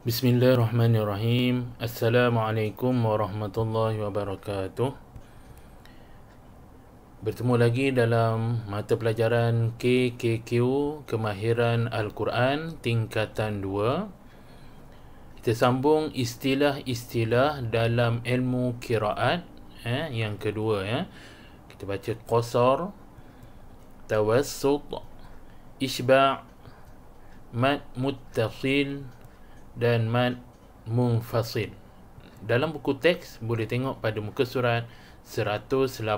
Bismillahirrahmanirrahim. Assalamualaikum warahmatullahi wabarakatuh. Bertemu lagi dalam mata pelajaran KKQ Kemahiran Al-Quran tingkatan 2. Kita sambung istilah-istilah dalam ilmu qiraat yang kedua ya. Kita baca qasar, tawassut, isba', mad muttasil dan mad munfasil. Dalam buku teks boleh tengok pada muka surat 181.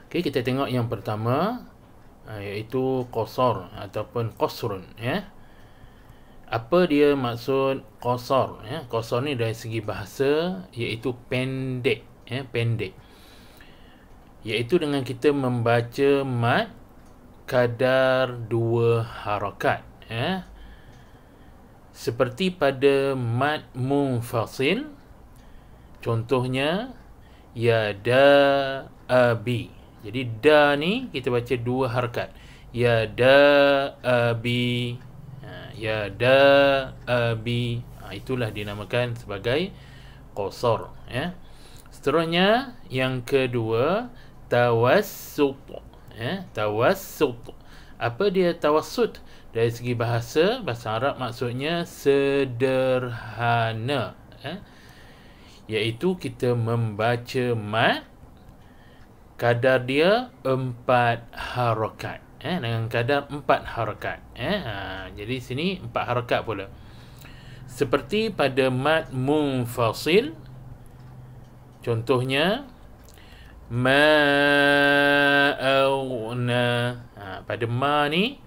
Okey, kita tengok yang pertama iaitu qasar ataupun qasrun ya. Apa dia maksud qasar ya? Qasar ni dari segi bahasa iaitu pendek ya, pendek. Iaitu dengan kita membaca mad kadar 2 harakat ya. Seperti pada mad munfasil, contohnya ya da abi. Jadi da ni kita baca 2 harakat. Ya da abi, ya da abi. Itulah dinamakan sebagai qasar ya. Seterusnya yang kedua tawassut ya, tawassut. Apa dia tawassut? Dari segi bahasa Arab maksudnya sederhana ya. Iaitu kita membaca mad kadar dia 4 harakat dengan kadar 4 harakat jadi sini 4 harakat pula. Seperti pada mad munfasil, contohnya ma'auna. Pada ma ni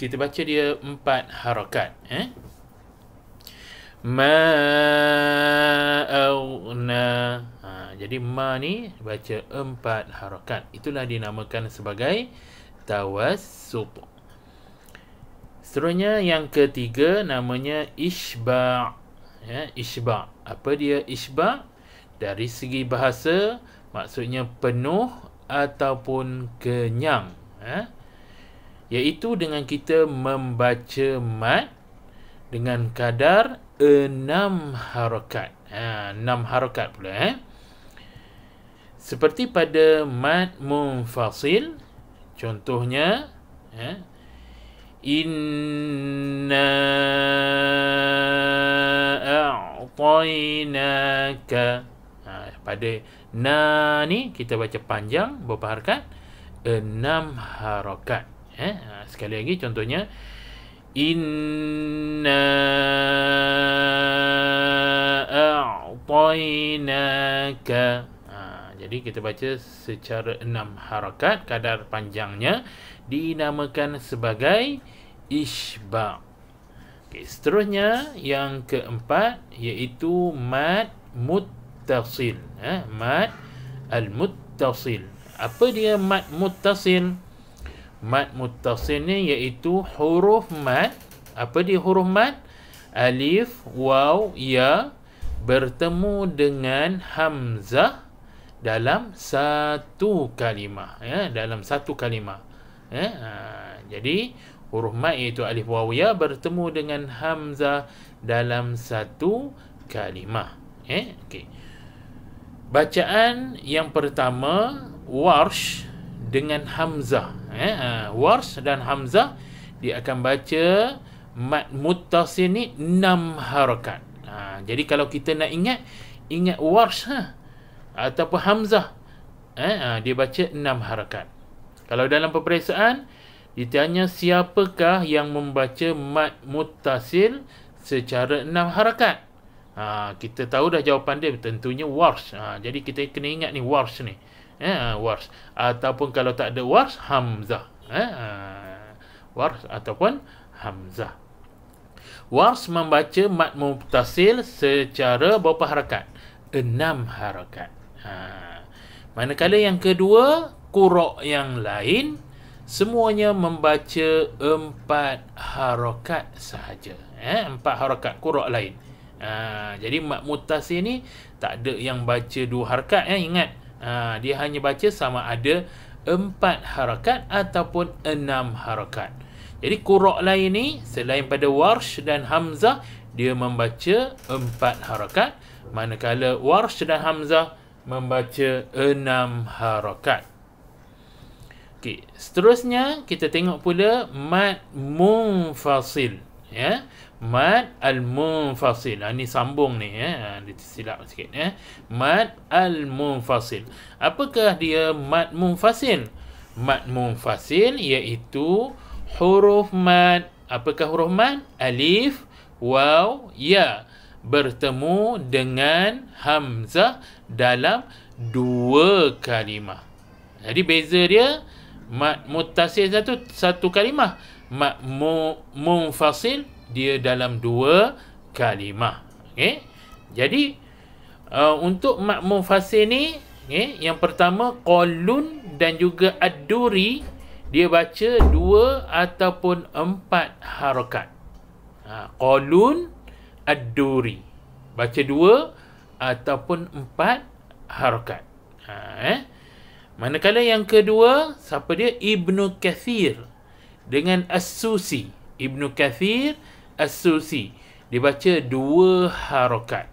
kita baca dia 4 harakat ma'auna. Jadi ma ni baca 4 harakat. Itulah dinamakan sebagai tawassut. Seterusnya yang ketiga namanya isba' ya, isba'. Apa dia isba'? Dari segi bahasa maksudnya penuh ataupun kenyang iaitu dengan kita membaca mad dengan kadar 6 harakat. 6 harakat pula Seperti pada mad munfasil, contohnya inna a'tainaka. Pada na ni kita baca panjang, berapa harakat? 6 harakat sekali lagi contohnya inna a'tainaka. Jadi kita baca secara 6 harakat, kadar panjangnya dinamakan sebagai isba'. Okay, seterusnya yang keempat iaitu mad muttasil mad al-muttasil. Apa dia mad muttasil? Mad muttasil ni iaitu huruf mad. Apa dia huruf mad? Alif, waw, ya bertemu dengan hamzah dalam satu kalimah dalam satu kalimah jadi huruf mad iaitu alif waw ya bertemu dengan hamzah dalam satu kalimah okey. Bacaan yang pertama Warsh dengan hamzah Warsh dan hamzah dia akan baca mad muttasil ni 6 harakat. Jadi kalau kita nak ingat Warsh ataupun hamzah dia baca 6 harakat. Kalau dalam peperiksaan ditanya siapakah yang membaca mad muttasil secara 6 harakat, kita tahu dah jawapan dia, tentunya Warsh. Jadi kita kena ingat ni Warsh ni Warsh, ataupun kalau tak ada Warsh, hamzah Warsh ataupun hamzah. Warsh membaca mad muttasil secara berapa harakat? 6 harakat. Manakala yang kedua, qura' yang lain semuanya membaca 4 harakat sahaja. 4 harakat qura' lain. Jadi mat muttasil ni tak ada yang baca 2 harakat, ingat. Dia hanya baca sama ada 4 harakat ataupun 6 harakat. Jadi qura' lain ni selain pada Warsh dan Hamzah, dia membaca 4 harakat, manakala Warsh dan Hamzah membaca 6 harakat. Okey, seterusnya kita tengok pula mad munfasil, ya. Mad al-munfasil. Ni sambung ni, ya. Dia silap sikit, ya. Mad al-munfasil. Apakah dia mad munfasil? Mad munfasil iaitu huruf mad. Apakah huruf mad? Alif, waw, ya bertemu dengan hamzah dalam 2 kalimah. Jadi beza dia, mad muttasil satu kalimah, mad munfasil dia dalam 2 kalimah. Okey. Jadi untuk mad munfasil ni, yang pertama qalun dan juga ad-duri, dia baca 2 ataupun 4 harakat. Qalun, ad-duri baca 2 ataupun 4 harakat. Manakala yang kedua, siapa dia? Ibnu Kathir dengan As-Susi. Ibnu Kathir, As-Susi, dibaca 2 harakat.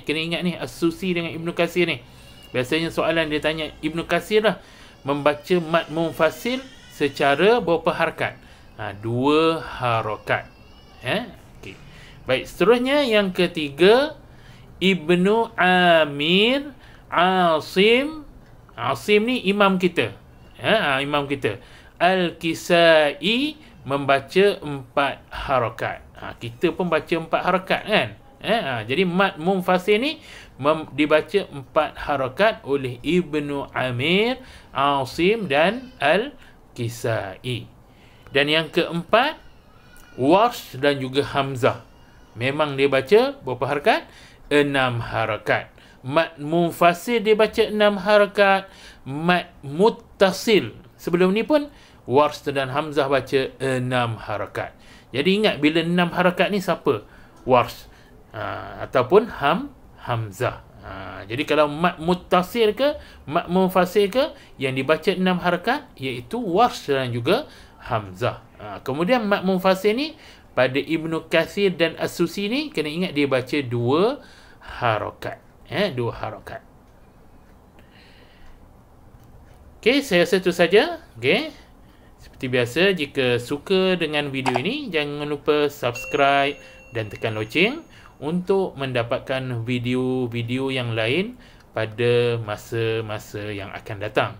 Kena ingat ni, As-Susi dengan Ibnu Kathir ni. Biasanya soalan dia tanya, Ibnu Kathir lah membaca mad munfasil secara berapa harakat? 2 harakat. Okay. Baik, seterusnya yang ketiga, Ibnu Amir, Asim. Asim ni imam kita. Imam kita. Al-Kisai membaca 4 harakat. Kita pun baca 4 harakat, kan? Jadi mad munfasil ni dibaca 4 harakat oleh Ibnu Amir, Asim dan Al-Kisai. Dan yang keempat, Warsh dan juga Hamzah. Memang dia baca berapa harakat? 6 harakat. Mad munfasil dia baca 6 harakat. Mad muttasil sebelum ni pun Warsh dan Hamzah baca 6 harakat. Jadi ingat, bila 6 harakat ni siapa? Warsh ataupun Hamzah. Jadi kalau mad muttasil ke mad munfasil ke, yang dibaca 6 harakat iaitu Warsh dan juga Hamzah. Kemudian mad munfasil ni pada Ibnu Kathir dan As-Susi ni, kena ingat dia baca 2 harakat. 2 harakat. Okey, saya rasa itu saja. Okey. Seperti biasa, jika suka dengan video ini, jangan lupa subscribe dan tekan loceng untuk mendapatkan video-video yang lain pada masa-masa yang akan datang.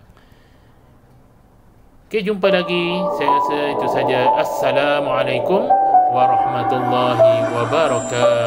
Okey, jumpa lagi. Saya rasa itu saja. Assalamualaikum warahmatullahi wabarakatuh.